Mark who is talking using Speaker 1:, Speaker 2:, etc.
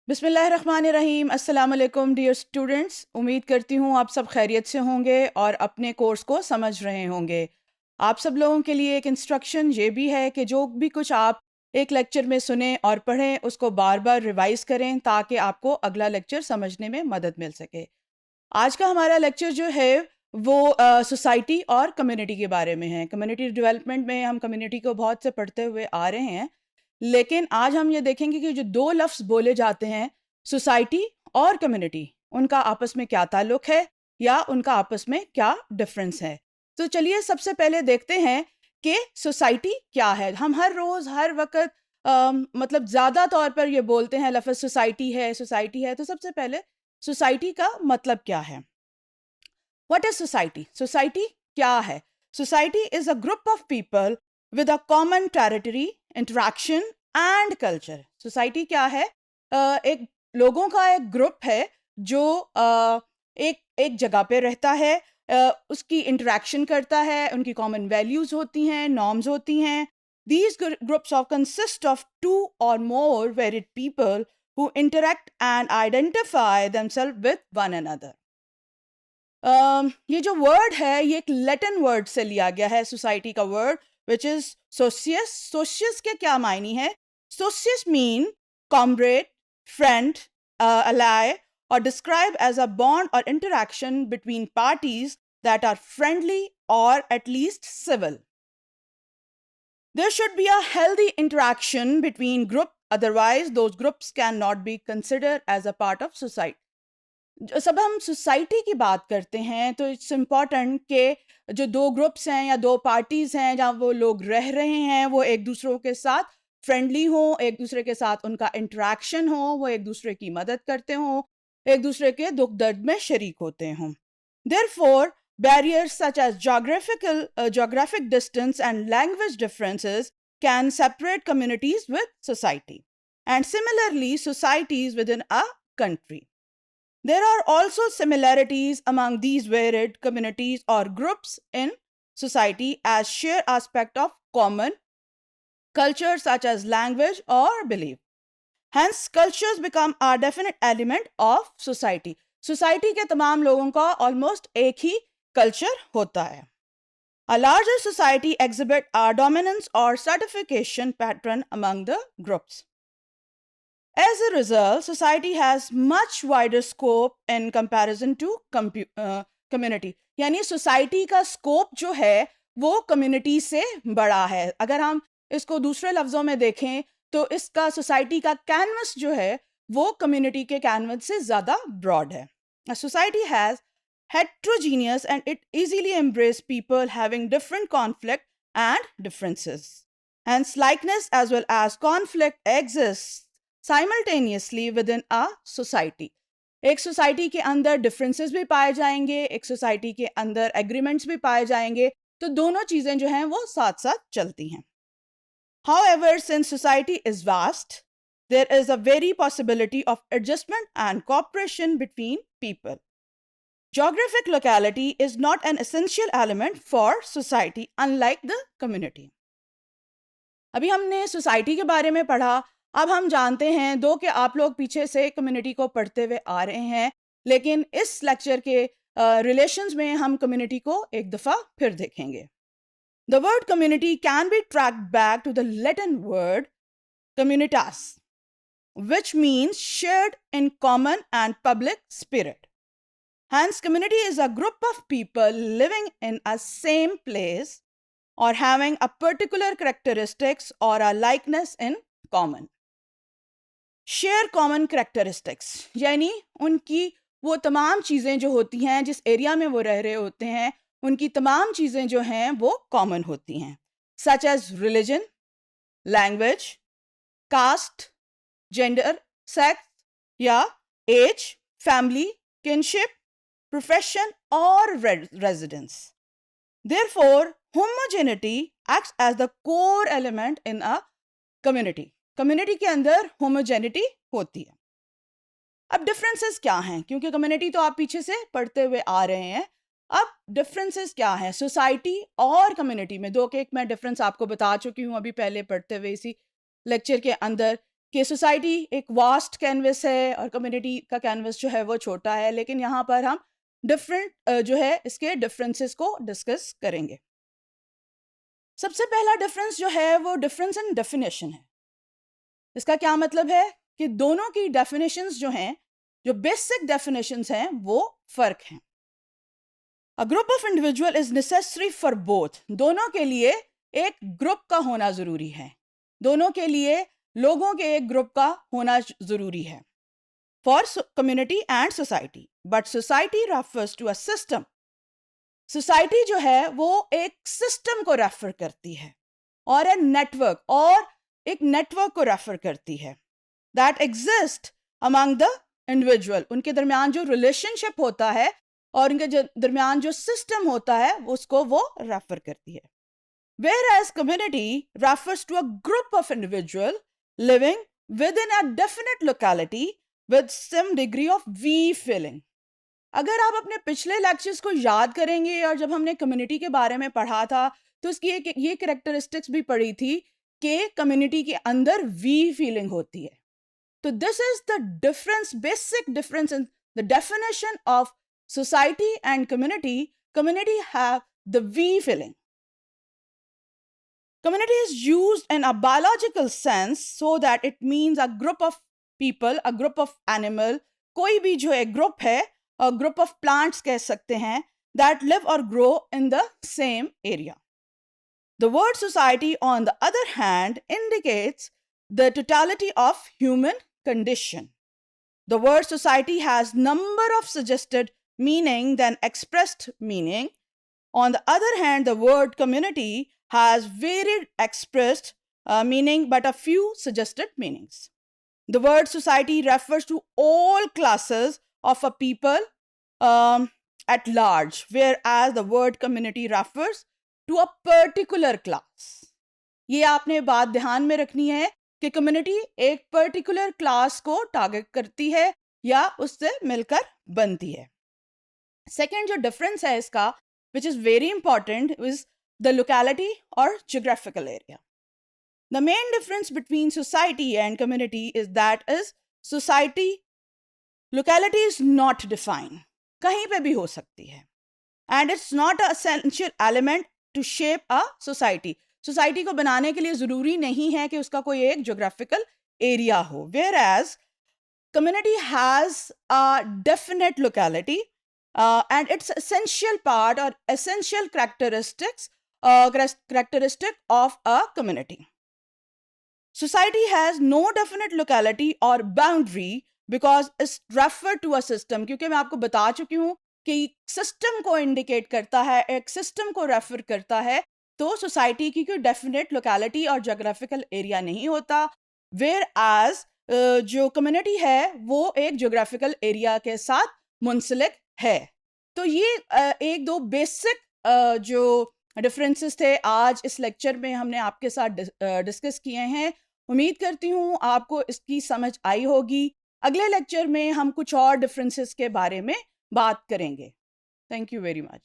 Speaker 1: बिस्मिल्लाहिर्रहमानिर्रहीम। अस्सलाम वालेकुम डियर स्टूडेंट्स, उम्मीद करती हूँ आप सब खैरियत से होंगे और अपने कोर्स को समझ रहे होंगे। आप सब लोगों के लिए एक इंस्ट्रक्शन ये भी है कि जो भी कुछ आप एक लेक्चर में सुने और पढ़ें उसको बार बार रिवाइज़ करें ताकि आपको अगला लेक्चर समझने में मदद मिल सके। आज का हमारा लेक्चर जो है वो सोसाइटी और कम्युनिटी के बारे में है। कम्युनिटी डेवलपमेंट में हम कम्युनिटी को बहुत से पढ़ते हुए आ रहे हैं, लेकिन आज हम ये देखेंगे कि जो दो लफ्ज़ बोले जाते हैं, सोसाइटी और कम्युनिटी, उनका आपस में क्या ताल्लुक़ है या उनका आपस में क्या डिफरेंस है। तो चलिए सबसे पहले देखते हैं कि सोसाइटी क्या है। हम हर रोज़ हर वक़्त मतलब ज़्यादा तौर पर ये बोलते हैं लफ्ज़ सोसाइटी है। तो सबसे पहले सोसाइटी का मतलब क्या है? What is society? सोसाइटी क्या है? Society is a group of people with a common territory, interaction and culture. Society क्या है? एक लोगों का एक ग्रुप है जो एक एक जगह पे रहता है, उसकी इंटरेक्शन करता है, उनकी कॉमन वैल्यूज होती हैं, नॉर्म्स होती हैं। These groups of consist of two or more varied people who interact and identify themselves with one another. ये जो वर्ड है ये एक लैटिन वर्ड से लिया गया है, सोसाइटी का वर्ड, विच इज सोशियस। सोशियस के क्या मायने हैं? Socius mean comrade, friend, ally, or describe as a bond or interaction between parties that are friendly or at least civil. There should be a healthy interaction between groups, otherwise those groups cannot be considered as a part of society. जब हम society की बात करते हैं तो it's important कि जो दो ग्रुप्स हैं या दो पार्टीज़ हैं जहाँ वो लोग रह रहे हैं वो एक दूसरों के साथ फ्रेंडली हों, एक दूसरे के साथ उनका इंटरेक्शन हो, वो एक दूसरे की मदद करते हों, एक दूसरे के दुख दर्द में शरीक होते हों। Therefore barriers such as geographic distance and language differences can separate communities with society, and similarly societies within a country. There are also similarities among these varied communities or groups in society as shared aspect of common culture such as language or belief. Hence, cultures become a definite element of society. Society के तमाम लोगों का almost एक ही culture होता है. A larger society exhibit a dominance or stratification pattern among the groups. As a result, society has much wider scope in comparison to community. यानी society का scope जो है वो कम्युनिटी से बड़ा है। अगर हम इसको दूसरे लफ्ज़ों में देखें तो इसका सोसाइटी का कैनवस जो है वो कम्युनिटी के कैनवस से ज़्यादा ब्रॉड है। A society has heterogeneous and it easily embrace people having different conflict and differences. Hence, likeness as well as conflict exists simultaneously with in a society. एक society के अंदर डिफरेंसेस भी पाए जाएंगे, एक सोसाइटी के अंदर एग्रीमेंट्स भी पाए जाएंगे, तो दोनों चीज़ें जो हैं वो साथ साथ चलती हैं। However, since society is vast, there is a very possibility of adjustment and cooperation between people. Geographic locality is not an essential element for society, unlike the community. अभी हमने सोसाइटी के बारे में पढ़ा, अब हम जानते हैं दो कि आप लोग पीछे से कम्युनिटी को पढ़ते हुए आ रहे हैं, लेकिन इस लेक्चर के रिलेशंस में हम कम्युनिटी को एक दफ़ा फिर देखेंगे। The word community can be tracked back to the Latin word communitas, which means shared in common and public spirit. Hence, community is a group of people living in a same place or having a particular characteristics or a likeness in common. Share common characteristics यानी उनकी वो तमाम चीज़ें जो होती हैं, जिस area में वो रह रहे होते हैं उनकी तमाम चीज़ें जो हैं वो कॉमन होती हैं, such as religion, language, caste, gender, sex या एज, फैमिली, किनशिप, प्रोफेशन और residence. Therefore, homogeneity acts as the core element in a community. Community के अंदर होमोजेनिटी होती है। अब डिफरेंसेस क्या हैं? क्योंकि कम्युनिटी तो आप पीछे से पढ़ते हुए आ रहे हैं, अब डिफरेंसेस क्या हैं सोसाइटी और कम्युनिटी में? दो के एक मैं डिफरेंस आपको बता चुकी हूँ अभी पहले पढ़ते हुए इसी लेक्चर के अंदर कि सोसाइटी एक वास्ट कैनवस है और कम्युनिटी का कैनवस जो है वो छोटा है, लेकिन यहाँ पर हम डिफरेंट जो है इसके डिफरेंसेस को डिस्कस करेंगे। सबसे पहला डिफरेंस जो है वो डिफरेंस इन डेफिनेशन है। इसका क्या मतलब है कि दोनों की डेफिनेशंस जो हैं, जो बेसिक डेफिनेशंस हैं, वो फर्क हैं। A group of individual is necessary for both, दोनों के लिए एक ग्रुप का होना जरूरी है, दोनों के लिए लोगों के एक ग्रुप का होना जरूरी है, for community and society. But society refers to a system, society जो है वो एक सिस्टम को रेफर करती है और ए नेटवर्क, और एक नेटवर्क को रेफर करती है that exist among the individual, उनके दरमियान जो रिलेशनशिप होता है और उनके दरमियान जो सिस्टम होता है उसको वो रेफर करती है। Whereas community refers to a group of individuals living within a definite locality with some degree of we feeling. अगर आप अपने पिछले लेक्चर्स को याद करेंगे और जब हमने कम्युनिटी के बारे में पढ़ा था तो उसकी एक ये कैरेक्टरिस्टिक्स भी पढ़ी थी कि कम्युनिटी के अंदर वी फीलिंग होती है। तो this is the difference, basic difference in the definition of society and community. Community have the we feeling. Community is used in a biological sense so that it means a group of people, a group of animal, कोई भी जो एक group है, a group of plants कह सकते हैं, that live or grow in the same area. The word society, on the other hand, indicates the totality of human condition. The word society has number of suggested meaning than expressed meaning. On the other hand, the word community has varied expressed meaning but a few suggested meanings. The word society refers to all classes of a people at large, whereas the word community refers to a particular class. ये आपने बात ध्यान में रखनी है कि community एक particular class को टारगेट करती है या उससे मिलकर बनती है। सेकेंड जो डिफरेंस है इसका, which is very important, is the locality or geographical area. The main difference between society and community is that society, locality is not defined. कहीं पे भी हो सकती है. And it's not an essential element to shape a society. Society को बनाने के लिए ज़रूरी नहीं है कि उसका कोई एक geographical area हो. Whereas community has a definite locality and its essential part or essential characteristic of a community. Society has no definite locality or boundary because it's referred to a system. क्योंकि मैं आपको बता चुकी हूँ कि system को indicate करता है, एक सिस्टम को रेफर करता है, तो सोसाइटी की कोई डेफिनेट लोकेलिटी और जोग्राफिकल एरिया नहीं होता। वेयर एज जो कम्युनिटी है वो एक जोग्राफिकल एरिया के साथ मुंसलिक है। तो ये एक दो बेसिक जो डिफरेंसेस थे आज इस लेक्चर में हमने आपके साथ डिस्कस किए हैं। उम्मीद करती हूँ आपको इसकी समझ आई होगी। अगले लेक्चर में हम कुछ और डिफरेंसेस के बारे में बात करेंगे। Thank you very much.